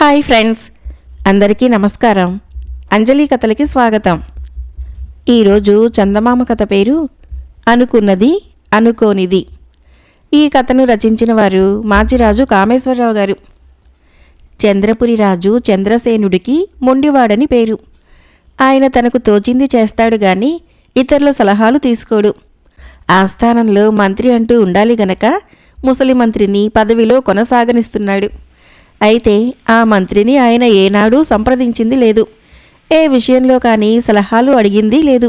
Hi friends, అందరికీ నమస్కారం. అంజలి కథలకి స్వాగతం. ఈరోజు చందమామ కథ పేరు అనుకున్నది అనుకోనిది. ఈ కథను రచించిన వారు మాచిరాజు కామేశ్వరరావు గారు. చంద్రపురి రాజు చంద్రసేనుడికి మొండివాడని పేరు. ఆయన తనకు తోచింది చేస్తాడు గాని ఇతరుల సలహాలు తీసుకోడు. ఆస్థానంలో మంత్రి అంటూ ఉండాలి గనక ముసలి మంత్రిని పదవిలో కొనసాగనిస్తున్నాడు. అయితే ఆ మంత్రిని ఆయన ఏనాడూ సంప్రదించింది లేదు. ఏ విషయంలో కానీ సలహాలు అడిగింది లేదు.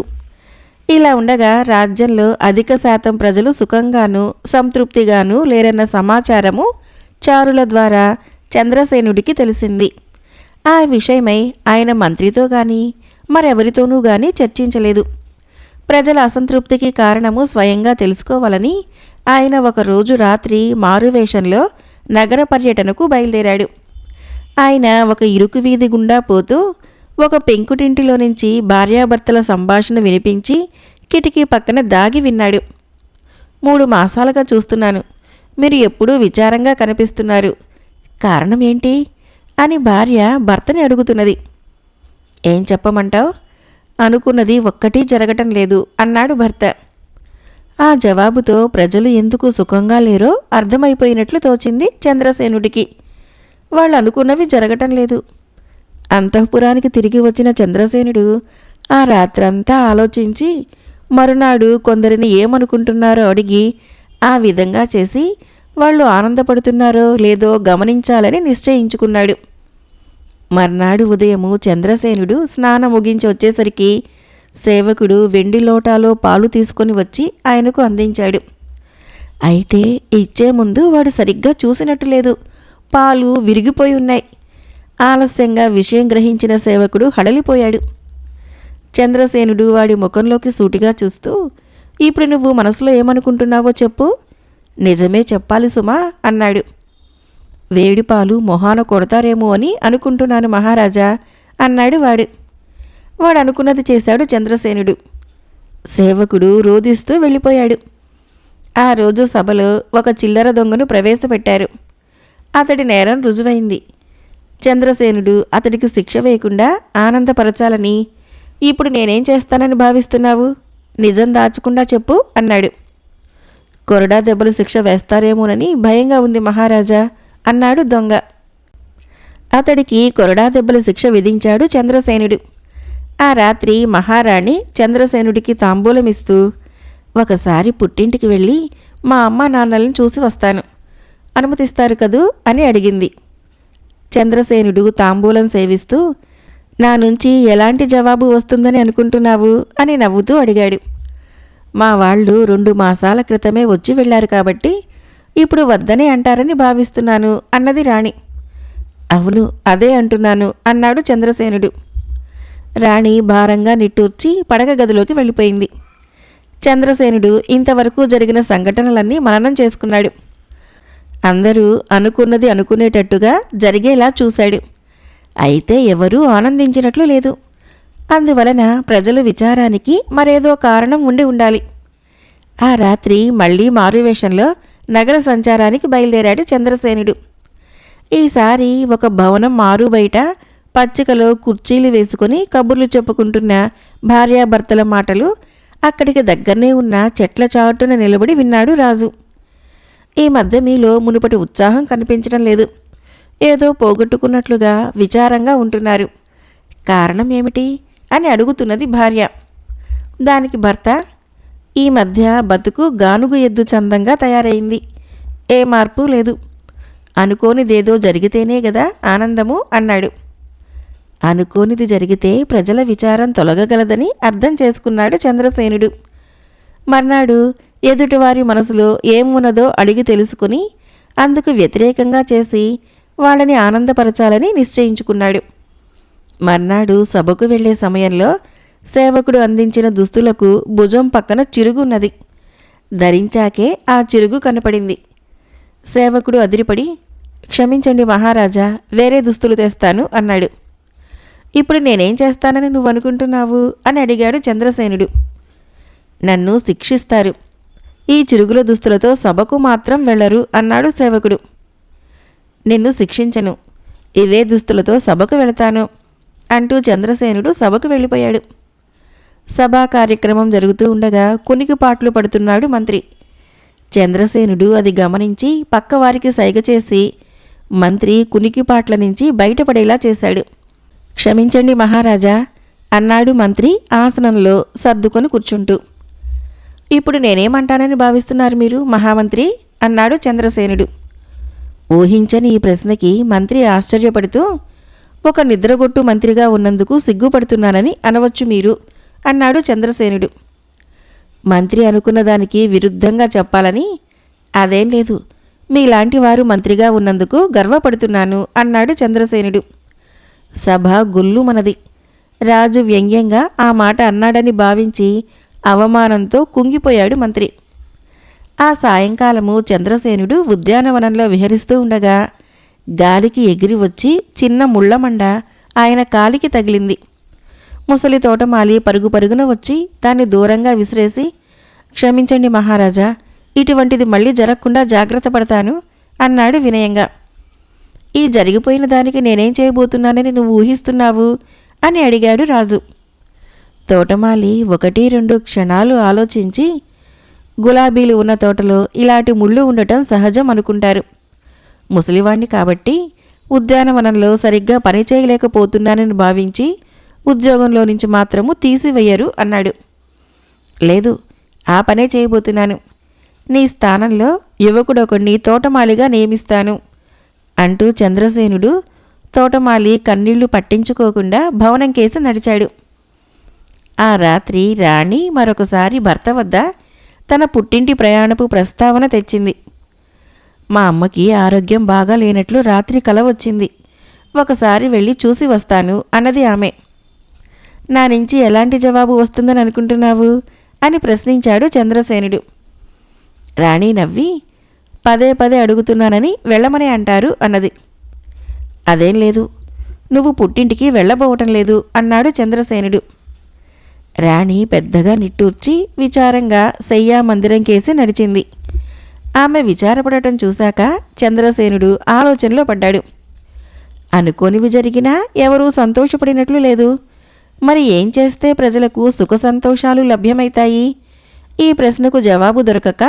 ఇలా ఉండగా రాజ్యంలో అధిక శాతం ప్రజలు సుఖంగానూ సంతృప్తిగానూ లేరన్న సమాచారము చారుల ద్వారా చంద్రసేనుడికి తెలిసింది. ఆ విషయమై ఆయన మంత్రితో కానీ మరెవరితోనూ కానీ చర్చించలేదు. ప్రజల అసంతృప్తికి కారణము స్వయంగా తెలుసుకోవాలని ఆయన ఒకరోజు రాత్రి మారువేషంలో నగర పర్యటనకు బయలుదేరాడు. ఆయన ఒక ఇరుకు వీధి గుండా పోతూ ఒక పెంకుటింటిలో నుంచి భార్యాభర్తల సంభాషణ వినిపించి కిటికీ పక్కన దాగి విన్నాడు. 3 మాసాలుగా చూస్తున్నాను. మీరు ఎప్పుడూ విచారంగా కనిపిస్తున్నారు. కారణం ఏంటి అని భార్య భర్తని అడుగుతున్నది. ఏం చెప్పమంటావు? అనుకున్నది ఒక్కటీ జరగటం లేదు అన్నాడు భర్త. ఆ జవాబుతో ప్రజలు ఎందుకు సుఖంగా లేరో అర్థమైపోయినట్లు తోచింది చంద్రసేనుడికి. వాళ్ళు అనుకున్నవి జరగటం లేదు. అంతఃపురానికి తిరిగి వచ్చిన చంద్రసేనుడు ఆ రాత్రంతా ఆలోచించి మరునాడు కొందరిని ఏమనుకుంటున్నారో అడిగి ఆ విధంగా చేసి వాళ్ళు ఆనందపడుతున్నారో లేదో గమనించాలని నిశ్చయించుకున్నాడు. మర్నాడు ఉదయము చంద్రసేనుడు స్నానం ముగించి వచ్చేసరికి సేవకుడు వెండి లోటాలో పాలు తీసుకొని వచ్చి ఆయనకు అందించాడు. అయితే ఇచ్చే ముందు వాడు సరిగ్గా చూసినట్టు లేదు. పాలు విరిగిపోయి ఉన్నాయి. ఆలస్యంగా విషయం గ్రహించిన సేవకుడు హడలిపోయాడు. చంద్రసేనుడు వాడి ముఖంలోకి సూటిగా చూస్తూ, ఇప్పుడు నువ్వు మనసులో ఏమనుకుంటున్నావో చెప్పు. నిజమే చెప్పాలి సుమా అన్నాడు. వేడి పాలు మొహాన కొడతారేమో అని అనుకుంటున్నాను మహారాజా అన్నాడు వాడు. వాడు అనుకున్నది చేశాడు చంద్రసేనుడు. సేవకుడు రోదిస్తూ వెళ్ళిపోయాడు. ఆ రోజు సభలో ఒక చిల్లర దొంగను ప్రవేశపెట్టారు. అతడి నేరం రుజువైంది. చంద్రసేనుడు అతడికి శిక్ష వేయకుండా ఆనందపరచాలని, ఇప్పుడు నేనేం చేస్తానని భావిస్తున్నావు? నిజం దాచకుండా చెప్పు అన్నాడు. కొరడా దెబ్బలు శిక్ష వేస్తారేమోనని భయంగా ఉంది మహారాజా అన్నాడు దొంగ. అతడికి కొరడా దెబ్బల శిక్ష విధించాడు చంద్రసేనుడు. ఆ రాత్రి మహారాణి చంద్రసేనుడికి తాంబూలమిస్తూ, ఒకసారి పుట్టింటికి వెళ్ళి మా అమ్మ నాన్నలను చూసి వస్తాను, అనుమతిస్తారు కదూ అని అడిగింది. చంద్రసేనుడు తాంబూలం సేవిస్తూ, నా నుంచి ఎలాంటి జవాబు వస్తుందని అనుకుంటున్నావు అని నవ్వుతూ అడిగాడు. మా వాళ్ళు 2 మాసాల క్రితమే వచ్చి వెళ్ళారు కాబట్టి ఇప్పుడు వద్దనే అంటారని భావిస్తున్నాను అన్నది రాణి. అవును, అదే అంటున్నాను అన్నాడు చంద్రసేనుడు. రాణి భారంగా నిట్టూర్చి పడక గదిలోకి వెళ్ళిపోయింది. చంద్రసేనుడు ఇంతవరకు జరిగిన సంఘటనలన్నీ మననం చేసుకున్నాడు. అందరూ అనుకున్నది అనుకునేటట్టుగా జరిగేలా చూశాడు. అయితే ఎవరూ ఆనందించినట్లు లేదు. అందువలన ప్రజల విచారానికి మరేదో కారణం ఉండి ఉండాలి. ఆ రాత్రి మళ్లీ మారువేషంలో నగర సంచారానికి బయలుదేరాడు చంద్రసేనుడు. ఈసారి ఒక భవనం మారు బయట పచ్చికలో కుర్చీలు వేసుకుని కబుర్లు చెప్పుకుంటున్న భార్యాభర్తల మాటలు అక్కడికి దగ్గరనే ఉన్న చెట్ల చాటున నిలబడి విన్నాడు రాజు. ఈ మధ్య మీలో మునుపటి ఉత్సాహం కనిపించడం లేదు. ఏదో పోగొట్టుకున్నట్లుగా విచారంగా ఉంటున్నారు. కారణం ఏమిటి అని అడుగుతున్నది భార్య. దానికి భర్త, ఈ మధ్య బతుకు గానుగు ఎద్దు చందంగా తయారైంది. ఏ మార్పు లేదు. అనుకోనిదేదో జరిగితేనే గదా ఆనందము అన్నాడు. అనుకోనిది జరిగితే ప్రజల విచారం తొలగగలదని అర్థం చేసుకున్నాడు చంద్రసేనుడు. మర్నాడు ఎదుటివారి మనసులో ఏమున్నదో అడిగి తెలుసుకుని అందుకు వ్యతిరేకంగా చేసి వాళ్ళని ఆనందపరచాలని నిశ్చయించుకున్నాడు. మర్నాడు సభకు వెళ్లే సమయంలో సేవకుడు అందించిన దుస్తులకు భుజం పక్కన చిరుగున్నది. ధరించాకే ఆ చిరుగు కనపడింది. సేవకుడు అదిరిపడి, క్షమించండి మహారాజా, వేరే దుస్తులు తెస్తాను అన్నాడు. ఇప్పుడు నేనేం చేస్తానని నువ్వు అనుకుంటున్నావు అని అడిగాడు చంద్రసేనుడు. నన్ను శిక్షిస్తారు. ఈ చిరుగుల దుస్తులతో సభకు మాత్రం వెళ్లరు అన్నాడు సేవకుడు. నిన్ను శిక్షించను. ఇవే దుస్తులతో సభకు వెళతాను అంటూ చంద్రసేనుడు సభకు వెళ్ళిపోయాడు. సభా కార్యక్రమం జరుగుతూ ఉండగా కునికిపాట్లు పడుతున్నాడు మంత్రి. చంద్రసేనుడు అది గమనించి పక్కవారికి సైగ చేసి మంత్రి కునికిపాట్ల నుంచి బయటపడేలా చేశాడు. క్షమించండి మహారాజా అన్నాడు మంత్రి ఆసనంలో సర్దుకొని కూర్చుంటూ. ఇప్పుడు నేనేమంటానని భావిస్తున్నారు మీరు మహామంత్రి అన్నాడు చంద్రసేనుడు. ఊహించని ఈ ప్రశ్నకి మంత్రి ఆశ్చర్యపడుతూ, ఒక నిద్రగొట్టు మంత్రిగా ఉన్నందుకు సిగ్గుపడుతున్నానని అనవచ్చు మీరు అన్నాడు చంద్రసేనుడు. మంత్రి అనుకున్న దానికి విరుద్ధంగా చెప్పాలని, అదేం లేదు, మీలాంటి వారు మంత్రిగా ఉన్నందుకు గర్వపడుతున్నాను అన్నాడు చంద్రసేనుడు. సభ గుల్లుమనది. రాజు వ్యంగ్యంగా ఆ మాట అన్నాడని భావించి అవమానంతో కుంగిపోయాడు మంత్రి. ఆ సాయంకాలము చంద్రసేనుడు ఉద్యానవనంలో విహరిస్తూ ఉండగా గాలికి ఎగిరి వచ్చి చిన్న ముళ్ళమండ ఆయన కాలికి తగిలింది. ముసలి తోటమాలి పరుగు పరుగున వచ్చి దాన్ని దూరంగా విసిరేసి, క్షమించండి మహారాజా, ఇటువంటిది మళ్ళీ జరగకుండా జాగ్రత్త పడతాను అన్నాడు వినయంగా. ఈ జరిగిపోయిన దానికి నేనేం చేయబోతున్నానని నువ్వు ఊహిస్తున్నావు అని అడిగాడు రాజు. తోటమాలి 1-2 క్షణాలు ఆలోచించి, గులాబీలు ఉన్న తోటలో ఇలాంటి ముళ్ళు ఉండటం సహజం అనుకుంటారు. ముసలివాణ్ణి కాబట్టి ఉద్యానవనంలో సరిగ్గా పని చేయలేకపోతున్నానని భావించి ఉద్యోగంలో నుంచి మాత్రము తీసివేయరు అన్నాడు. లేదు, ఆ పనే చేయబోతున్నాను. నీ స్థానంలో యువకుడొకడిని తోటమాలిగా నియమిస్తాను అంటూ చంద్రసేనుడు తోటమాలి కన్నీళ్లు పట్టించుకోకుండా భవనం కేసి నడిచాడు. ఆ రాత్రి రాణి మరొకసారి భర్త వద్ద తన పుట్టింటి ప్రయాణపు ప్రస్తావన తెచ్చింది. మా అమ్మకి ఆరోగ్యం బాగా లేనట్లు రాత్రి కల వచ్చింది. ఒకసారి వెళ్ళి చూసి వస్తాను అన్నది ఆమె. నా నుంచి ఎలాంటి జవాబు వస్తుందని అనుకుంటున్నావు అని ప్రశ్నించాడు చంద్రసేనుడు. రాణి నవ్వి, పదే పదే అడుగుతున్నానని వెళ్ళమని అంటారు అన్నది. అదేం లేదు, నువ్వు పుట్టింటికి వెళ్ళబోవటం లేదు అన్నాడు చంద్రసేనుడు. రాణి పెద్దగా నిట్టూర్చి విచారంగా శయ్యా మందిరం కేసి నడిచింది. ఆమె విచారపడటం చూశాక చంద్రసేనుడు ఆలోచనలో పడ్డాడు. అనుకోనివి జరిగినా ఎవరూ సంతోషపడినట్లు లేదు. మరి ఏం చేస్తే ప్రజలకు సుఖ సంతోషాలు లభ్యమవుతాయి? ఈ ప్రశ్నకు జవాబు దొరకక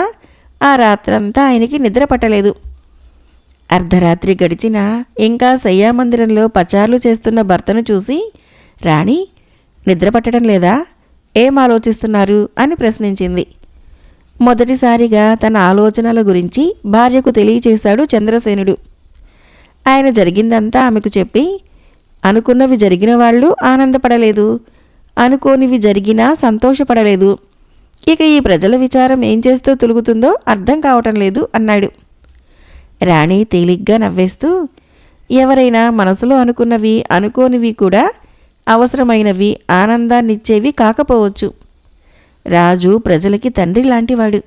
ఆ రాత్రంతా ఆయనకి నిద్ర పట్టలేదు. అర్ధరాత్రి గడిచినా ఇంకా శయ్యామందిరంలో పచార్లు చేస్తున్న భర్తను చూసి, రాణి, నిద్ర పట్టడం లేదా? ఏం ఆలోచిస్తున్నారు అని ప్రశ్నించింది. మొదటిసారిగా తన ఆలోచనల గురించి భార్యకు తెలియచేశాడు చంద్రసేనుడు. ఆయన జరిగిందంతా ఆమెకు చెప్పి, అనుకున్నవి జరిగిన వాళ్ళు ఆనందపడలేదు, అనుకోనివి జరిగినా సంతోషపడలేదు. ఇక ఈ ప్రజల విచారం ఏం చేస్తూ తొలుగుతుందో అర్థం కావటం లేదు అన్నాడు. రాణి తేలిగ్గా నవ్వేస్తూ, ఎవరైనా మనసులో అనుకున్నవి అనుకోనివి కూడా అవసరమైనవి ఆనందాన్నిచ్చేవి కాకపోవచ్చు. రాజు ప్రజలకి తండ్రి లాంటివాడు.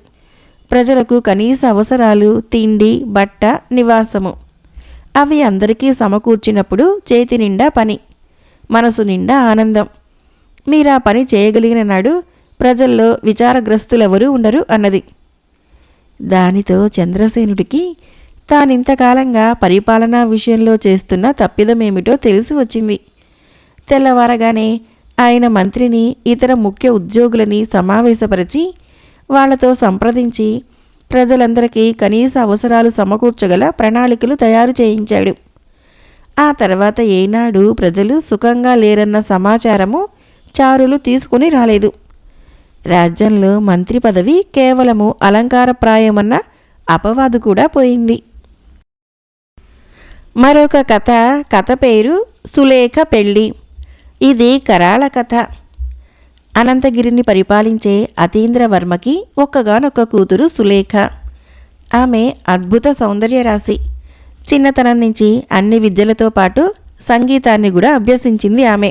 ప్రజలకు కనీస అవసరాలు తిండి, బట్ట, నివాసము అవి అందరికీ సమకూర్చినప్పుడు చేతి నిండా పని, మనసు నిండా ఆనందం. మీరా పని చేయగలిగిన నాడు ప్రజల్లో విచారగ్రస్తులెవరూ ఉండరు అన్నది. దానితో చంద్రసేనుడికి తానింతకాలంగా పరిపాలనా విషయంలో చేస్తున్న తప్పిదమేమిటో తెలిసి వచ్చింది. తెల్లవారగానే ఆయన మంత్రిని, ఇతర ముఖ్య ఉద్యోగులని సమావేశపరిచి వాళ్లతో సంప్రదించి ప్రజలందరికీ కనీస అవసరాలు సమకూర్చగల ప్రణాళికలు తయారు చేయించాడు. ఆ తర్వాత ఏనాడు ప్రజలు సుఖంగా లేరన్న సమాచారము చారులు తీసుకుని రాలేదు. రాజ్యంలో మంత్రి పదవి కేవలము అలంకారప్రాయమన్న అపవాదు కూడా పోయింది. మరొక కథ పేరు సులేఖ పెళ్ళి. ఇది కరాళ కథ. అనంతగిరిని పరిపాలించే అతీంద్రవర్మకి ఒక్కగానొక్క కూతురు సులేఖ. ఆమె అద్భుత సౌందర్యరాశి. చిన్నతనం నుంచి అన్ని విద్యలతో పాటు సంగీతాన్ని కూడా అభ్యసించింది ఆమె.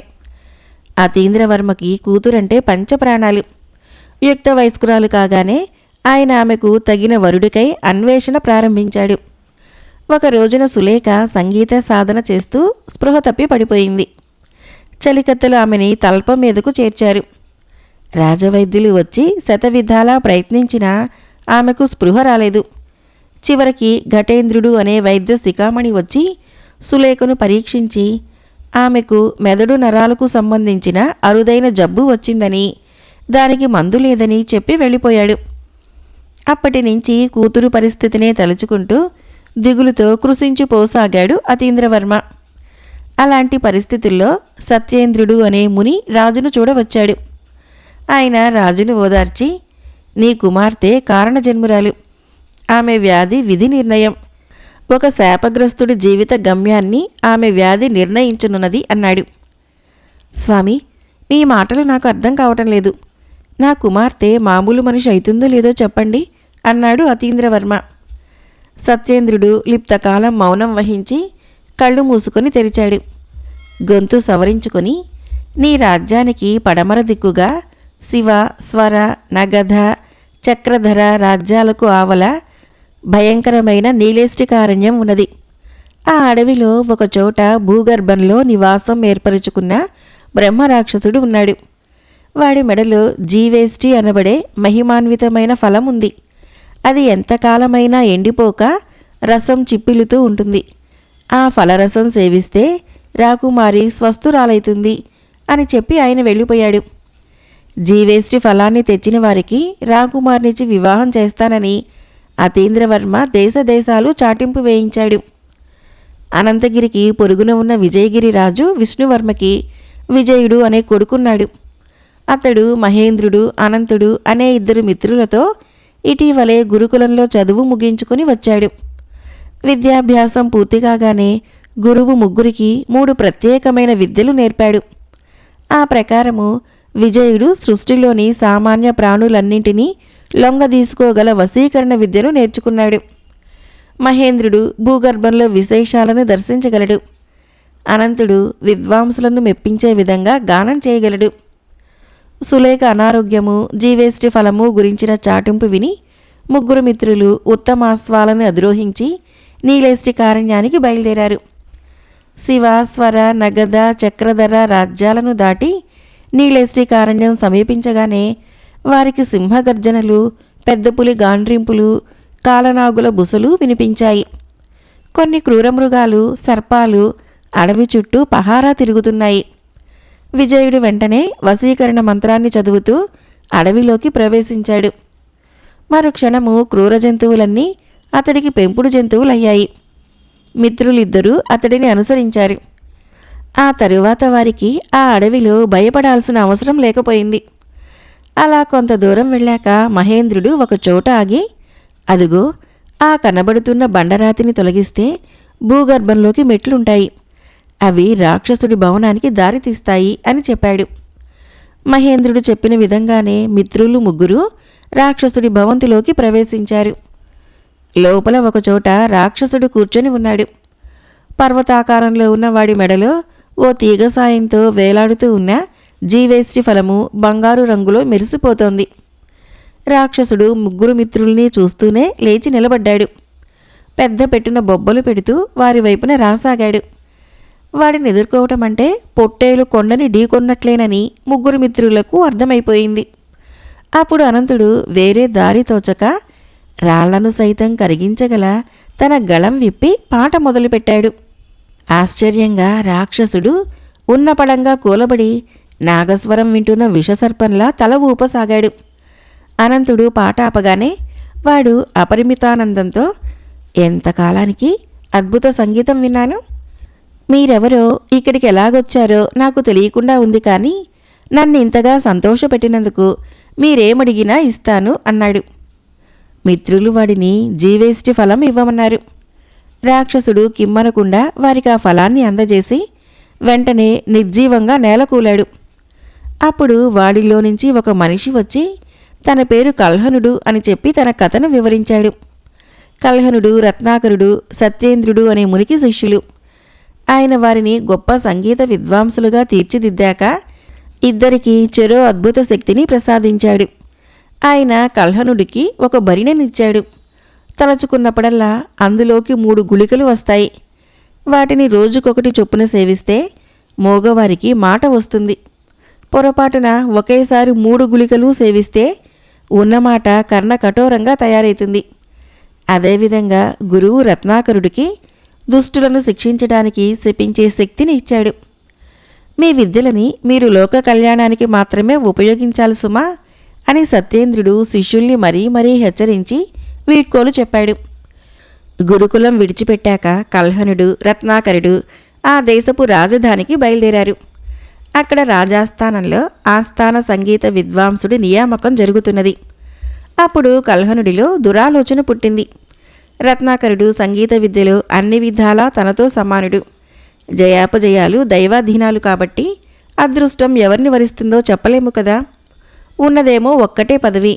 అతీంద్రవర్మకి కూతురంటే పంచప్రాణాలు. యుక్త వయస్కురాలు కాగానే ఆయన ఆమెకు తగిన వరుడికై అన్వేషణ ప్రారంభించాడు. ఒక రోజున సులేఖ సంగీత సాధన చేస్తూ స్పృహ తప్పి పడిపోయింది. చలికత్తెలు ఆమెని తల్పం మీదకు చేర్చారు. రాజవైద్యులు వచ్చి శతవిధాలా ప్రయత్నించినా ఆమెకు స్పృహ రాలేదు. చివరికి ఘటేంద్రుడు అనే వైద్య శిఖామణి వచ్చి సులేఖను పరీక్షించి ఆమెకు మెదడు నరాలకు సంబంధించిన అరుదైన జబ్బు వచ్చిందని, దానికి మందు లేదని చెప్పి వెళ్ళిపోయాడు. అప్పటి నుంచి కూతురు పరిస్థితినే తలుచుకుంటూ దిగులుతో కృశించిపోసాగాడు అతీంద్రవర్మ. అలాంటి పరిస్థితుల్లో సత్యేంద్రుడు అనే ముని రాజును చూడవచ్చాడు. ఆయన రాజును ఓదార్చి, నీ కుమార్తె కారణజన్మురాలు, ఆమె వ్యాధి విధి నిర్ణయం, ఒక శాపగ్రస్తుడి జీవిత గమ్యాన్ని ఆమె వ్యాధి నిర్ణయించనున్నది అన్నాడు. స్వామి, మీ మాటలు నాకు అర్థం కావటం లేదు. నా కుమార్తె మామూలు మనిషి అవుతుందో లేదో చెప్పండి అన్నాడు అతీంద్రవర్మ. సత్యేంద్రుడు లిప్తకాలం మౌనం వహించి కళ్ళు మూసుకొని తెరిచాడు. గొంతు సవరించుకొని, నీ రాజ్యానికి పడమర దిక్కుగా శివ, స్వర, నగధ, చక్రధర రాజ్యాలకు ఆవల భయంకరమైన నీలేష్టికారణ్యం ఉన్నది. ఆ అడవిలో ఒకచోట భూగర్భంలో నివాసం ఏర్పరుచుకున్న బ్రహ్మరాక్షసుడు ఉన్నాడు. వాడి మెడలో జీవేష్టి అనబడే మహిమాన్వితమైన ఫలం ఉంది. అది ఎంతకాలమైనా ఎండిపోక రసం చిప్పిలుతూ ఉంటుంది. ఆ ఫలరసం సేవిస్తే రాకుమారి స్వస్థురాలైతుంది అని చెప్పి ఆయన వెళ్ళిపోయాడు. జీవేష్టి ఫలాన్ని తెచ్చిన వారికి రాకుమార్నిచ్చి వివాహం చేస్తానని అతీంద్రవర్మ దేశాలు చాటింపు వేయించాడు. అనంతగిరికి పొరుగున ఉన్న విజయగిరి రాజు విష్ణువర్మకి విజయుడు అనే కొడుకున్నాడు. అతడు మహేంద్రుడు, అనంతుడు అనే ఇద్దరు మిత్రులతో ఇటీవలే గురుకులంలో చదువు ముగించుకుని వచ్చాడు. విద్యాభ్యాసం పూర్తి కాగానే గురువు ముగ్గురికి 3 ప్రత్యేకమైన విద్యలు నేర్పాడు. ఆ ప్రకారము విజయుడు సృష్టిలోని సామాన్య ప్రాణులన్నింటినీ లొంగదీసుకోగల వశీకరణ విద్యను నేర్చుకున్నాడు. మహేంద్రుడు భూగర్భంలో విశేషాలను దర్శించగలడు. అనంతుడు విద్వాంసులను మెప్పించే విధంగా గానం చేయగలడు. సులేఖ అనారోగ్యము, జీవేష్టి ఫలము గురించిన చాటింపు విని ముగ్గురు మిత్రులు ఉత్తమాస్వాలను అధిరోహించి నీలేష్టి కారణ్యానికి బయలుదేరారు. శివ, స్వర, నగధ, చక్రధర రాజ్యాలను దాటి నీలేష్టి కారణ్యం సమీపించగానే వారికి సింహగర్జనలు, పెద్ద పులి గాండ్రింపులు, కాలనాగుల బుసలు వినిపించాయి. కొన్ని క్రూరమృగాలు, సర్పాలు అడవి చుట్టూ పహారా తిరుగుతున్నాయి. విజయుడు వెంటనే వశీకరణ మంత్రాన్ని చదువుతూ అడవిలోకి ప్రవేశించాడు. మరుక్షణము క్రూర జంతువులన్నీ అతడికి పెంపుడు జంతువులయ్యాయి. మిత్రులిద్దరూ అతడిని అనుసరించారు. ఆ తరువాత వారికి ఆ అడవిలో భయపడాల్సిన అవసరం లేకపోయింది. అలా కొంత దూరం వెళ్ళాక మహేంద్రుడు ఒక చోట ఆగి, అదుగో ఆ కనబడుతున్న బండరాతిని తొలగిస్తే భూగర్భంలోకి మెట్లుంటాయి, అవి రాక్షసుడి భవనానికి దారితీస్తాయి అని చెప్పాడు. మహేంద్రుడు చెప్పిన విధంగానే మిత్రులు ముగ్గురు రాక్షసుడి భవంతిలోకి ప్రవేశించారు. లోపల ఒకచోట రాక్షసుడు కూర్చొని ఉన్నాడు. పర్వతాకారంలో ఉన్న వాడి మెడలో ఓ తీగ సాయంతో వేలాడుతూ ఉన్న జీవేష్టి ఫలము బంగారు రంగులో మెరిసిపోతోంది. రాక్షసుడు ముగ్గురు మిత్రుల్ని చూస్తూనే లేచి నిలబడ్డాడు. పెద్ద పెట్టున బొబ్బలు పెడుతూ వారి వైపున రాసాగాడు. వాడిని ఎదుర్కోవటం అంటే పొట్టేలు కొండని ఢీకొన్నట్లేనని ముగ్గురు మిత్రులకు అర్థమైపోయింది. అప్పుడు అనంతుడు వేరే దారి తోచక రాళ్లను సైతం కరిగించగల తన గళం విప్పి పాట మొదలుపెట్టాడు. ఆశ్చర్యంగా రాక్షసుడు ఉన్నపడంగా కూలబడి నాగస్వరం వింటున్న విషసర్పంలా తల ఊపసాగాడు. అనంతుడు పాట ఆపగానే వాడు అపరిమితానందంతో, ఎంతకాలానికి అద్భుత సంగీతం విన్నాను. మీరెవరో, ఇక్కడికి ఎలాగొచ్చారో నాకు తెలియకుండా ఉంది, కానీ నన్ను ఇంతగా సంతోషపెట్టినందుకు మీరేమడిగినా ఇస్తాను అన్నాడు. మిత్రులు వాడిని జీవేష్టి ఫలం ఇవ్వమన్నారు. రాక్షసుడు కిమ్మనకుండా వారికి ఆ ఫలాన్ని అందజేసి వెంటనే నిర్జీవంగా నేలకూలాడు. అప్పుడు వాడిలో నుంచి ఒక మనిషి వచ్చి తన పేరు కల్హనుడు అని చెప్పి తన కథను వివరించాడు. కల్హనుడు రత్నాకరుడు, సత్యేంద్రుడు అనే మునికి శిష్యులు. ఆయన వారిని గొప్ప సంగీత విద్వాంసులుగా తీర్చిదిద్దాక ఇద్దరికీ చెరో అద్భుత శక్తిని ప్రసాదించాడు. ఆయన కల్హనుడికి ఒక బరిణెనిచ్చాడు. తలచుకున్నప్పుడల్లా అందులోకి 3 గుళికలు వస్తాయి. వాటిని రోజుకొకటి చొప్పున సేవిస్తే మోగవారికి మాట వస్తుంది. పొరపాటున ఒకేసారి 3 గుళికలు సేవిస్తే ఉన్నమాట కర్ణ కఠోరంగా తయారైతుంది. అదేవిధంగా గురువు రత్నాకరుడికి దుష్టులను శిక్షించడానికి శపించే శక్తిని ఇచ్చాడు. మీ విద్యలని మీరు లోక కళ్యాణానికి మాత్రమే ఉపయోగించాలి సుమా అని సత్యేంద్రుడు శిష్యుల్ని మరీ మరీ హెచ్చరించి వీడ్కోలు చెప్పాడు. గురుకులం విడిచిపెట్టాక కల్హనుడు, రత్నాకరుడు ఆ దేశపు రాజధానికి బయలుదేరారు. అక్కడ రాజాస్థానంలో ఆస్థాన సంగీత విద్వాంసుడి నియామకం జరుగుతున్నది. అప్పుడు కల్హనుడిలో దురాలోచన పుట్టింది. రత్నాకరుడు సంగీత విద్యలో అన్ని విధాలా తనతో సమానుడు. జయాపజయాలు దైవాధీనాలు కాబట్టి అదృష్టం ఎవరిని వరిస్తుందో చెప్పలేము కదా. ఉన్నదేమో ఒక్కటే పదవి.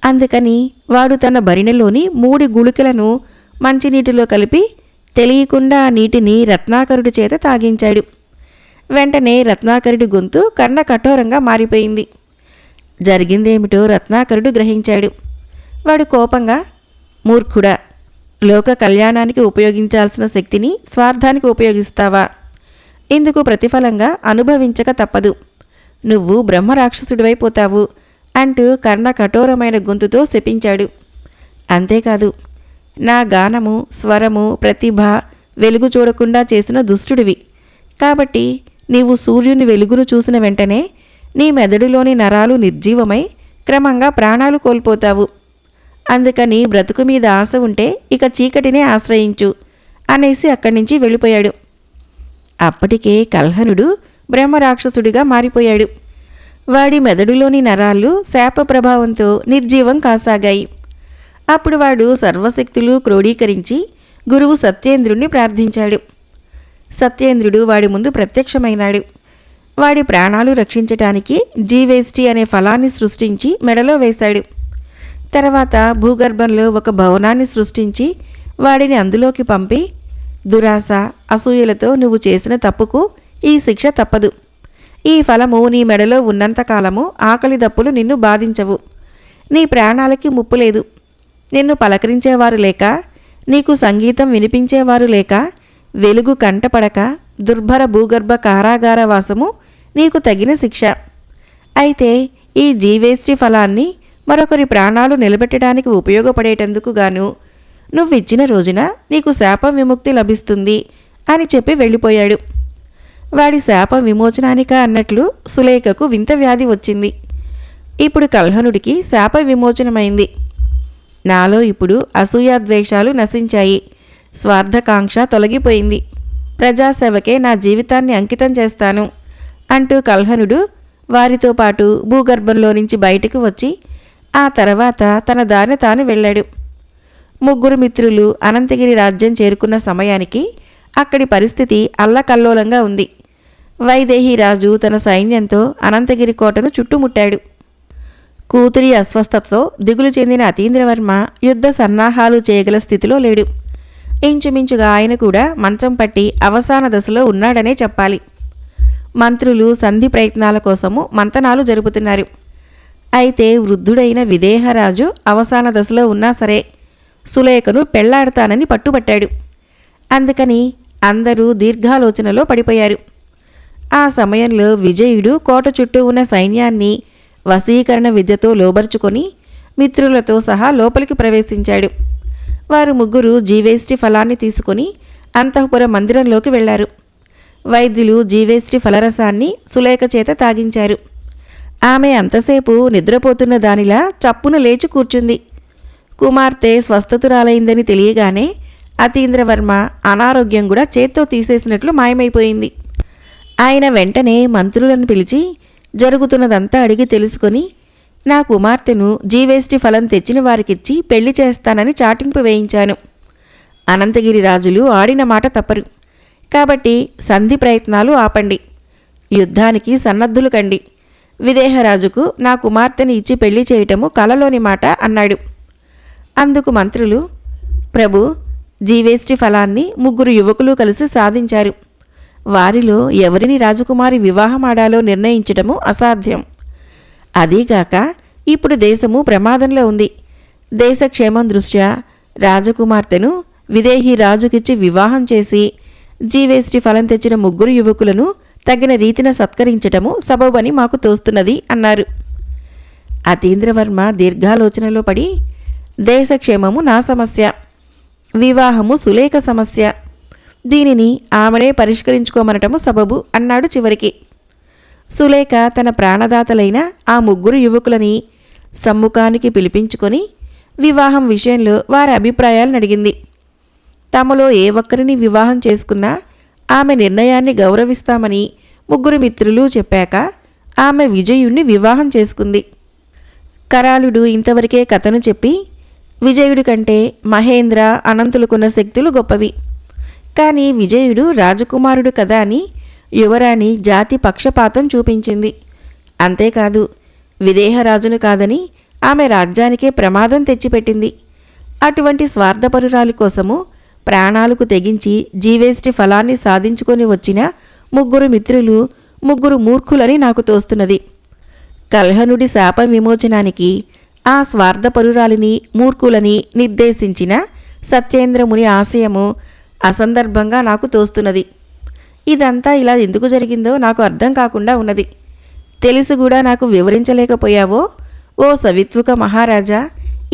అందుకని వాడు తన బరిణెలోని 3 గుళికలను మంచినీటిలో కలిపి తెలియకుండా ఆ నీటిని రత్నాకరుడి చేత తాగించాడు. వెంటనే రత్నాకరుడి గొంతు కర్ణ కఠోరంగా మారిపోయింది. జరిగిందేమిటో రత్నాకరుడు గ్రహించాడు. వాడు కోపంగా, మూర్ఖుడా, లోక కళ్యాణానికి ఉపయోగించాల్సిన శక్తిని స్వార్థానికి ఉపయోగిస్తావా? ఇందుకు ప్రతిఫలంగా అనుభవించక తప్పదు. నువ్వు బ్రహ్మరాక్షసుడివైపోతావు అంటూ కర్ణ కఠోరమైన గొంతుతో శపించాడు. అంతేకాదు, నా గానము, స్వరము, ప్రతిభ, వెలుగు చూడకుండా చేసిన దుష్టుడివి. కాబట్టి నీవు సూర్యుని వెలుగును చూసిన వెంటనే నీ మెదడులోని నరాలు నిర్జీవమై క్రమంగా ప్రాణాలు కోల్పోతావు. అందుకని బ్రతుకు మీద ఆశ ఉంటే ఇక చీకటినే ఆశ్రయించు అనేసి అక్కడి నుంచి వెళ్ళిపోయాడు. అప్పటికే కల్హనుడు బ్రహ్మరాక్షసుడిగా మారిపోయాడు. వాడి మెదడులోని నరాలు శాప ప్రభావంతో నిర్జీవం కాసాగాయి. అప్పుడు వాడు సర్వశక్తులు క్రోడీకరించి గురువు సత్యేంద్రుణ్ణి ప్రార్థించాడు. సత్యేంద్రుడు వాడి ముందు ప్రత్యక్షమైనాడు. వాడి ప్రాణాలు రక్షించటానికి జీవేష్టి అనే ఫలాన్ని సృష్టించి మెడలో వేశాడు. తర్వాత భూగర్భంలో ఒక భవనాన్ని సృష్టించి వాడిని అందులోకి పంపి, దురాశ, అసూయలతో నువ్వు చేసిన తప్పుకు ఈ శిక్ష తప్పదు. ఈ ఫలము నీ మెడలో ఉన్నంతకాలము ఆకలి దప్పులు నిన్ను బాధించవు. నీ ప్రాణాలకి ముప్పు లేదు. నిన్ను పలకరించేవారు లేక, నీకు సంగీతం వినిపించేవారు లేక, వెలుగు కంటపడక దుర్భర భూగర్భ కారాగార వాసము నీకు తగిన శిక్ష. అయితే ఈ జీవేష్టి ఫలాన్ని మరొకరి ప్రాణాలు నిలబెట్టడానికి ఉపయోగపడేటందుకు గాను నువ్విచ్చిన రోజున నీకు శాప విముక్తి లభిస్తుంది అని చెప్పి వెళ్ళిపోయాడు. వాడి శాప విమోచనానిక అన్నట్లు సులేఖకు వింత వ్యాధి వచ్చింది. ఇప్పుడు కల్హనుడికి శాప విమోచనమైంది. నాలో ఇప్పుడు అసూయాద్వేషాలు నశించాయి. స్వార్థకాంక్ష తొలగిపోయింది. ప్రజాసేవకే నా జీవితాన్ని అంకితం చేస్తాను అంటూ కల్హనుడు వారితో పాటు భూగర్భంలో నుంచి బయటకు వచ్చి ఆ తర్వాత తన దారిన తాను వెళ్ళాడు. 3 మిత్రులు అనంతగిరి రాజ్యం చేరుకున్న సమయానికి అక్కడి పరిస్థితి అల్లకల్లోలంగా ఉంది. వైదేహి రాజు తన సైన్యంతో అనంతగిరి కోటను చుట్టుముట్టాడు. కూతురి అస్వస్థతతో దిగులు చెందిన అతీంద్రవర్మ యుద్ధ సన్నాహాలు చేయగల స్థితిలో లేడు. ఇంచుమించుగా ఆయన కూడా మంచం పట్టి అవసాన దశలో ఉన్నాడనే చెప్పాలి. మంత్రులు సంధి ప్రయత్నాల కోసము మంతనాలు జరుపుతున్నారు. అయితే వృద్ధుడైన విదేహరాజు అవసాన దశలో ఉన్నా సరే సులేఖను పెళ్లాడతానని పట్టుబట్టాడు. అందుకని అందరూ దీర్ఘాలోచనలో పడిపోయారు. ఆ సమయంలో విజయుడు కోట చుట్టూ ఉన్న సైన్యాన్ని వశీకరణ విద్యతో లోబర్చుకొని మిత్రులతో సహా లోపలికి ప్రవేశించాడు. వారు 3 జీవేష్టి ఫలాన్ని తీసుకుని అంతఃపుర మందిరంలోకి వెళ్లారు. వైద్యులు జీవేష్టి ఫలరసాన్ని సులేఖ చేత తాగించారు. ఆమె అంతసేపు నిద్రపోతున్న దానిలా చప్పున లేచి కూర్చుంది. కుమార్తె స్వస్థతురాలైందని తెలియగానే అతీంద్రవర్మ అనారోగ్యం కూడా చేత్తో తీసేసినట్లు మాయమైపోయింది. ఆయన వెంటనే మంత్రులను పిలిచి జరుగుతున్నదంతా అడిగి తెలుసుకొని, నా కుమార్తెను జీవేష్టి ఫలం తెచ్చిన వారికిచ్చి పెళ్లి చేస్తానని చాటింపు వేయించాను. అనంతగిరి రాజులు ఆడిన మాట తప్పరు. కాబట్టి సంధి ప్రయత్నాలు ఆపండి. యుద్ధానికి సన్నద్ధులు కండి. విదేహరాజుకు నా కుమార్తెని ఇచ్చి పెళ్లి చేయటము కలలోని మాట అన్నాడు. అందుకు మంత్రులు, ప్రభు, జీవేష్టి ఫలాన్ని 3 యువకులు కలిసి సాధించారు. వారిలో ఎవరిని రాజకుమారి వివాహమాడాలో నిర్ణయించటము అసాధ్యం. అదీగాక ఇప్పుడు దేశము ప్రమాదంలో ఉంది. దేశక్షేమం దృష్ట్యా రాజకుమార్తెను విదేహి రాజుకిచ్చి వివాహం చేసి జీవేష్టి ఫలం తెచ్చిన 3 యువకులను తగిన రీతిన సత్కరించటము సబబని మాకు తోస్తున్నది అన్నారు. అతీంద్రవర్మ దీర్ఘాలోచనలో పడి, దేశక్షేమము నా సమస్య, వివాహము సులేఖ సమస్య, దీనిని ఆమెనే పరిష్కరించుకోమనటము సబబు అన్నాడు చివరికి. సులేఖ తన ప్రాణదాతలైన ఆ ముగ్గురు యువకులని సమ్ముఖానికి పిలిపించుకొని వివాహం విషయంలో వారి అభిప్రాయాలను అడిగింది. తమలో ఏ ఒక్కరిని వివాహం చేసుకున్నా ఆమె నిర్ణయాన్ని గౌరవిస్తామని ముగ్గురు మిత్రులు చెప్పాక ఆమె విజయుణ్ణి వివాహం చేసుకుంది. కరాళుడు ఇంతవరకే కథను చెప్పి, విజయుడి కంటే మహేంద్ర అనంతులకున్న శక్తులు గొప్పవి, కానీ విజయుడు రాజకుమారుడు కదా అని యువరాణి జాతి పక్షపాతం చూపించింది. అంతేకాదు, విదేహరాజును కాదని ఆమె రాజ్యానికే ప్రమాదం తెచ్చిపెట్టింది. అటువంటి స్వార్థపరురాలి కోసము ప్రాణాలకు తెగించి జీవేష్టి ఫలాన్ని సాధించుకొని వచ్చిన ముగ్గురు మిత్రులు ముగ్గురు మూర్ఖులని నాకు తోస్తున్నది. కల్హనుడి శాప విమోచనానికి ఆ స్వార్థపరురాలిని మూర్ఖులని నిర్దేశించిన సత్యేంద్రముని ఆశయము అసందర్భంగా నాకు తోస్తున్నది. ఇదంతా ఇలా ఎందుకు జరిగిందో నాకు అర్థం కాకుండా ఉన్నది. తెలిసి కూడా నాకు వివరించలేకపోయావో ఓ సవిత్వక మహారాజా,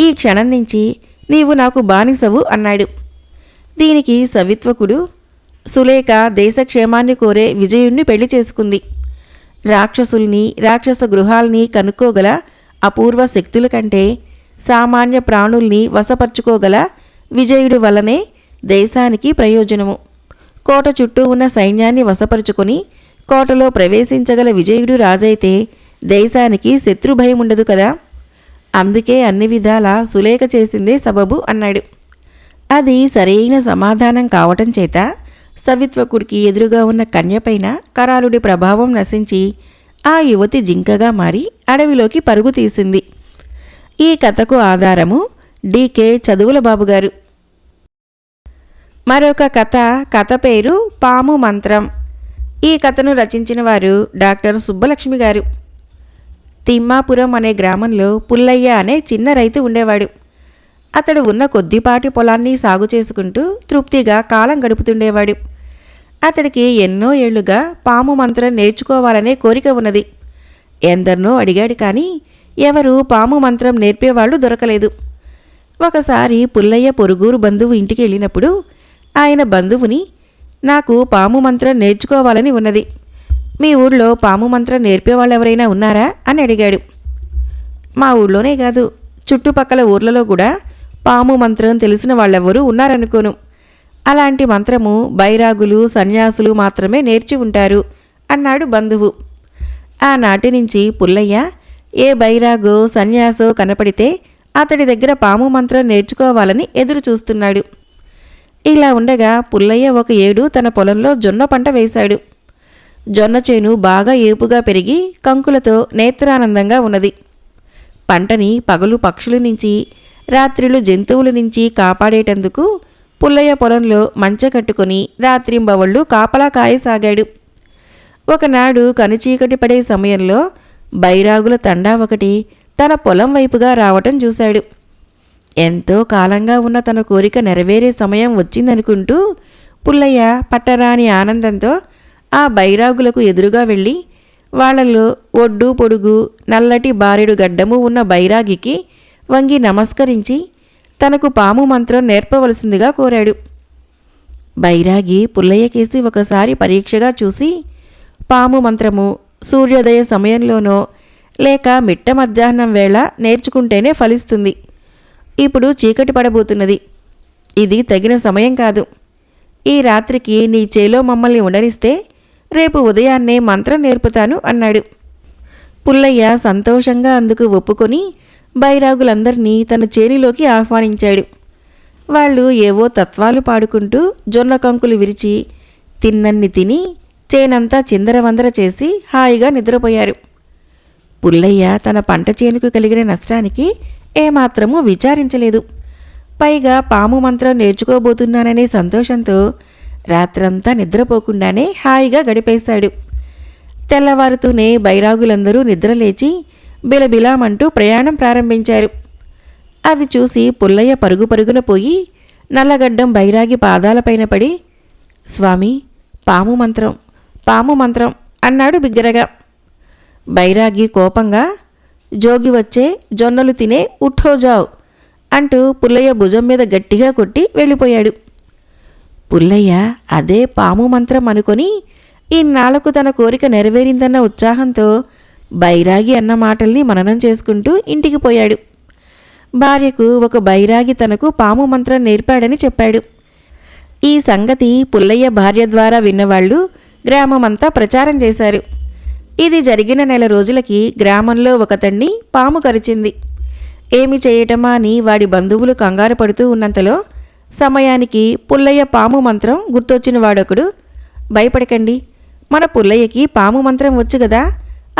ఈ క్షణం నుంచి నీవు నాకు బానిసవు అన్నాడు. దీనికి సవిత్వకుడు, సులేఖ దేశక్షేమాన్ని కోరే విజయుణ్ణి పెళ్లి చేసుకుంది. రాక్షసుల్ని రాక్షస గృహాల్ని కనుక్కోగల అపూర్వ శక్తుల కంటే సామాన్య ప్రాణుల్ని వశపరుచుకోగల విజయుడి వల్లనే దేశానికి ప్రయోజనము. కోట చుట్టూ ఉన్న సైన్యాన్ని వశపరుచుకొని కోటలో ప్రవేశించగల విజయుడు రాజైతే దేశానికి శత్రుభయం ఉండదు కదా. అందుకే అన్ని విధాలా సులేఖ చేసిందే సబబు అన్నాడు. అది సరైన సమాధానం కావటం చేత సవిత్వకుడికి ఎదురుగా ఉన్న కన్యపైన కరాళుడి ప్రభావం నశించి ఆ యువతి జింకగా మారి అడవిలోకి పరుగు తీసింది. ఈ కథకు ఆధారము డికే చదువుల బాబుగారు. మరొక కథ పేరు పాము మంత్రం. ఈ కథను రచించిన వారు డాక్టర్ సుబ్బలక్ష్మి గారు. తిమ్మాపురం అనే గ్రామంలో పుల్లయ్య అనే చిన్న రైతు ఉండేవాడు. అతడు ఉన్న కొద్దిపాటి పొలాన్ని సాగు చేసుకుంటూ తృప్తిగా కాలం గడుపుతుండేవాడు. అతడికి ఎన్నో ఏళ్లుగా పాము మంత్రం నేర్చుకోవాలనే కోరిక ఉన్నది. ఎందరినో అడిగాడు కానీ ఎవరూ పాము మంత్రం నేర్పేవాళ్లు దొరకలేదు. ఒకసారి పుల్లయ్య పొరుగురు బంధువు ఇంటికి వెళ్ళినప్పుడు ఆయన బంధువుని, నాకు పాము మంత్రం నేర్చుకోవాలని ఉన్నది, మీ ఊళ్ళో పాము మంత్రం నేర్పేవాళ్ళు ఎవరైనా ఉన్నారా అని అడిగాడు. మా ఊళ్ళోనే కాదు, చుట్టుపక్కల ఊర్లలో కూడా పాము మంత్రం తెలిసిన వాళ్ళెవ్వరూ ఉన్నారనుకోను. అలాంటి మంత్రము బైరాగులు సన్యాసులు మాత్రమే నేర్చి ఉంటారు అన్నాడు బంధువు. ఆనాటి నుంచి పుల్లయ్య ఏ బైరాగో సన్యాసో కనపడితే అతడి దగ్గర పాము మంత్రం నేర్చుకోవాలని ఎదురు చూస్తున్నాడు. ఇలా ఉండగా పుల్లయ్య ఒక ఏడు తన పొలంలో జొన్న పంట వేశాడు. జొన్న చేను బాగా ఏపుగా పెరిగి కంకులతో నేత్రానందంగా ఉన్నది. పంటని పగలు పక్షుల నుంచి రాత్రిలు జంతువుల నుంచి కాపాడేటందుకు పుల్లయ్య పొలంలో మంచె కట్టుకుని రాత్రింబవళ్ళు కాపలా కాయసాగాడు. ఒకనాడు కనుచీకటి పడే సమయంలో బైరాగుల తండా ఒకటి తన పొలం వైపుగా రావటం చూశాడు. ఎంతో కాలంగా ఉన్న తన కోరిక నెరవేరే సమయం వచ్చిందనుకుంటూ పుల్లయ్య పట్టరాని ఆనందంతో ఆ బైరాగులకు ఎదురుగా వెళ్ళి వాళ్లలో ఒడ్డు పొడుగు నల్లటి బారెడు గడ్డము ఉన్న బైరాగికి వంగి నమస్కరించి తనకు పాము మంత్రం నేర్పవలసిందిగా కోరాడు. బైరాగి పుల్లయ్యకేసి ఒకసారి పరీక్షగా చూసి, పాము మంత్రము సూర్యోదయ సమయంలోనో లేక మిట్ట మధ్యాహ్నం వేళ నేర్చుకుంటేనే ఫలిస్తుంది. ఇప్పుడు చీకటి పడబోతున్నది, ఇది తగిన సమయం కాదు. ఈ రాత్రికి నీ చేలో మమ్మల్ని ఉండనిస్తే రేపు ఉదయాన్నే మంత్రం నేర్పుతాను అన్నాడు. పుల్లయ్య సంతోషంగా అందుకు ఒప్పుకొని బైరాగులందరినీ తన చేనిలోకి ఆహ్వానించాడు. వాళ్ళు ఏవో తత్వాలు పాడుకుంటూ జొన్న కంకులు విరిచి తిన్నన్ని తిని చేనంతా చిందరవందర చేసి హాయిగా నిద్రపోయారు. పుల్లయ్య తన పంట చేనుకు కలిగిన నష్టానికి ఏమాత్రమూ విచారించలేదు. పైగా పాము మంత్రం నేర్చుకోబోతున్నాననే సంతోషంతో రాత్రంతా నిద్రపోకుండానే హాయిగా గడిపేశాడు. తెల్లవారుతూనే బైరాగులందరూ నిద్రలేచి బిలబిలామంటూ ప్రయాణం ప్రారంభించారు. అది చూసి పుల్లయ్య పరుగు పరుగున పోయి నల్లగడ్డం బైరాగి పాదాలపైన పడి, స్వామి, పాము మంత్రం, పాము మంత్రం అన్నాడు బిగ్గరగా. బైరాగి కోపంగా, జోగి వచ్చే జొన్నలు తినే ఉఠోజావ్ అంటూ పుల్లయ్య భుజం మీద గట్టిగా కొట్టి వెళ్ళిపోయాడు. పుల్లయ్య అదే పాము మంత్రం అనుకొని ఇన్నాళ్లకు తన కోరిక నెరవేరిందన్న ఉత్సాహంతో బైరాగి అన్న మాటల్ని మననం చేసుకుంటూ ఇంటికి పోయాడు. భార్యకు ఒక బైరాగి తనకు పాము మంత్రం నేర్పాడని చెప్పాడు. ఈ సంగతి పుల్లయ్య భార్య ద్వారా విన్నవాళ్లు గ్రామమంతా ప్రచారం చేశారు. ఇది జరిగిన నెల రోజులకి గ్రామంలో ఒకతన్ని పాము కరిచింది. ఏమి చేయటమా అని వాడి బంధువులు కంగారు పడుతూ ఉన్నంతలో సమయానికి పుల్లయ్య పాము మంత్రం గుర్తొచ్చిన వాడొకడు, భయపడకండి, మన పుల్లయ్యకి పాము మంత్రం వచ్చు కదా,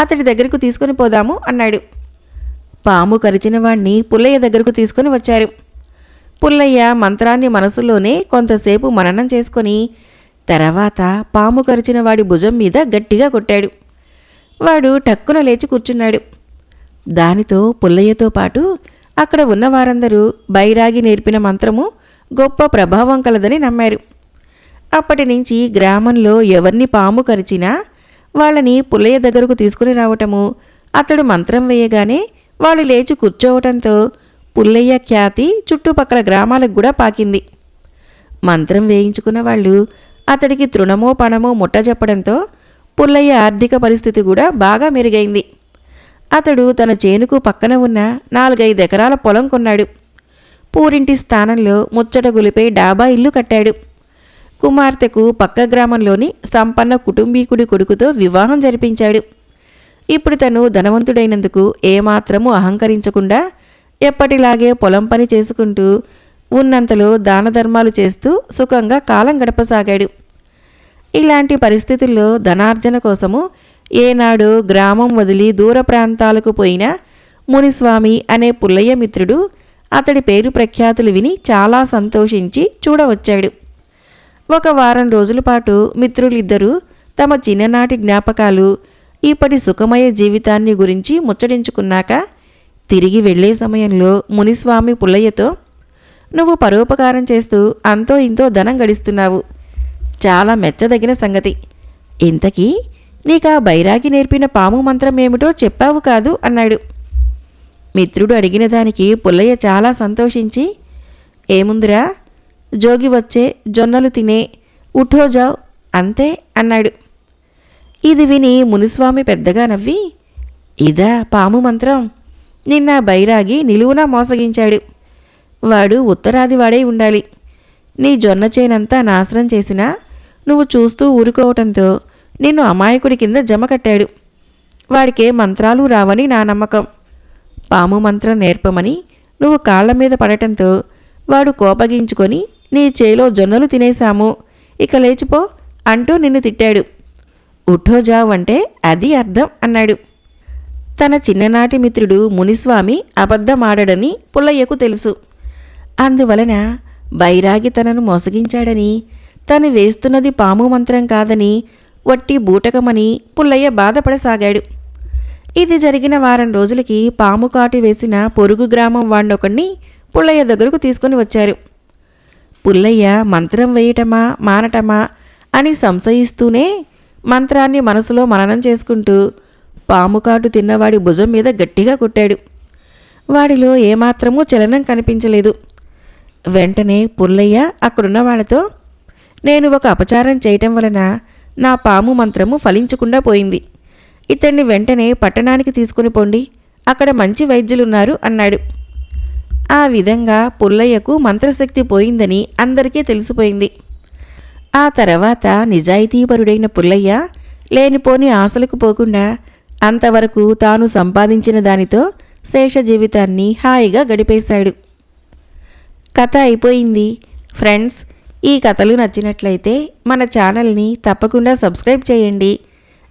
అతడి దగ్గరకు తీసుకుని పోదాము అన్నాడు. పాము కరిచిన వాణ్ణి పుల్లయ్య దగ్గరకు తీసుకుని వచ్చారు. పుల్లయ్య మంత్రాన్ని మనసులోనే కొంతసేపు మననం చేసుకొని తర్వాత పాము కరిచిన వాడి భుజం మీద గట్టిగా కొట్టాడు. వాడు టక్కున లేచి కూర్చున్నాడు. దానితో పుల్లయ్యతో పాటు అక్కడ ఉన్న వారందరూ బైరాగి నేర్పిన మంత్రము గొప్ప ప్రభావం కలదని నమ్మారు. అప్పటి నుంచి గ్రామంలో ఎవరిని పాము కరిచినా వాళ్ళని పుల్లయ్య దగ్గరకు తీసుకుని రావటము, అతడు మంత్రం వేయగానే వాళ్ళు లేచి కూర్చోవటంతో పుల్లయ్య ఖ్యాతి చుట్టుపక్కల గ్రామాలకు కూడా పాకింది. మంత్రం వేయించుకున్న వాళ్ళు అతడికి తృణమో పణమో ముట్టజెప్పడంతో పుల్లయ్య ఆర్థిక పరిస్థితి కూడా బాగా మెరుగైంది. అతడు తన చేనుకు పక్కన ఉన్న 4-5 ఎకరాల పొలం కొన్నాడు. పూరింటి స్థానంలో ముచ్చట గులిపై డాబా ఇల్లు కట్టాడు. కుమార్తెకు పక్క గ్రామంలోని సంపన్న కుటుంబీకుడి కొడుకుతో వివాహం జరిపించాడు. ఇప్పుడు తను ధనవంతుడైనందుకు ఏమాత్రమూ అహంకరించకుండా ఎప్పటిలాగే పొలం పని చేసుకుంటూ ఉన్నంతలో దానధర్మాలు చేస్తూ సుఖంగా కాలం గడపసాగాడు. ఇలాంటి పరిస్థితుల్లో ధనార్జన కోసము ఏనాడు గ్రామం వదిలి దూర ప్రాంతాలకు పోయిన మునిస్వామి అనే పుల్లయ్య మిత్రుడు అతడి పేరు ప్రఖ్యాతులు విని చాలా సంతోషించి చూడవచ్చాడు. ఒక వారం రోజుల పాటు మిత్రులిద్దరూ తమ చిన్ననాటి జ్ఞాపకాలు, ఇప్పటి సుఖమయ జీవితాన్ని గురించి ముచ్చటించుకున్నాక తిరిగి వెళ్లే సమయంలో మునిస్వామి పుల్లయ్యతో, నువ్వు పరోపకారం చేస్తూ అంతో ఇంతో ధనం గడిస్తున్నావు, చాలా మెచ్చదగిన సంగతి. ఇంతకీ నీకా బైరాగి నేర్పిన పాము మంత్రం ఏమిటో చెప్పావు కాదు అన్నాడు. మిత్రుడు అడిగిన దానికి పుల్లయ్య చాలా సంతోషించి, ఏముందిరా, జోగి వచ్చే జొన్నలు తినే ఉఠోజావ్ అంతే అన్నాడు. ఇది విని మునిస్వామి పెద్దగా నవ్వి, ఇదా పాము మంత్రం? నిన్న బైరాగి నిలువునా మోసగించాడు. వాడు ఉత్తరాది వాడై ఉండాలి. నీ జొన్న చేనంతా నాశనం చేసినా నువ్వు చూస్తూ ఊరుకోవటంతో నిన్ను అమాయకుడి కింద జమ కట్టాడు. వాడికే మంత్రాలు రావని నా నమ్మకం. పాము మంత్రం నేర్పమని నువ్వు కాళ్ల మీద పడటంతో వాడు కోపగించుకొని నీ చేలో జొన్నలు తినేశాము, ఇక లేచిపో అంటూ నిన్ను తిట్టాడు. ఉఠోజావ్ అంటే అది అర్థం అన్నాడు. తన చిన్ననాటి మిత్రుడు మునిస్వామి అబద్ధమాడడని పుల్లయ్యకు తెలుసు. అందువలన బైరాగి తనను మోసగించాడని, తను వేస్తున్నది పాము మంత్రం కాదని, వట్టి బూటకమని పుల్లయ్య బాధపడసాగాడు. ఇది జరిగిన వారం రోజులకి పాము కాటు వేసిన పొరుగు గ్రామం వాణ్ణొకడిని పుల్లయ్య దగ్గరకు తీసుకుని వచ్చారు. పుల్లయ్య మంత్రం వేయటమా మానటమా అని సంశయిస్తూనే మంత్రాన్ని మనసులో మననం చేసుకుంటూ పాముకాటు తిన్నవాడి భుజం మీద గట్టిగా కొట్టాడు. వాడిలో ఏమాత్రమూ చలనం కనిపించలేదు. వెంటనే పుల్లయ్య అక్కడున్న వాళ్ళతో, నేను ఒక అపచారం చేయటం వలన నా పాము మంత్రము ఫలించకుండా పోయింది. ఇతన్ని వెంటనే పట్టణానికి తీసుకుని పోండి, అక్కడ మంచి వైద్యులున్నారు అన్నాడు. ఆ విధంగా పుల్లయ్యకు మంత్రశక్తి పోయిందని అందరికీ తెలిసిపోయింది. ఆ తర్వాత నిజాయితీపరుడైన పుల్లయ్య లేనిపోని ఆశలకు పోకుండా అంతవరకు తాను సంపాదించిన దానితో శేష జీవితాన్ని హాయిగా గడిపేశాడు. కథ అయిపోయింది. ఫ్రెండ్స్, ఈ కథలు నచ్చినట్లయితే మన ఛానల్ని తప్పకుండా సబ్స్క్రైబ్ చేయండి,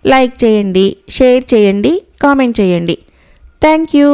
లైక్ చేయండి, షేర్ చేయండి, కామెంట్ చేయండి. Thank you.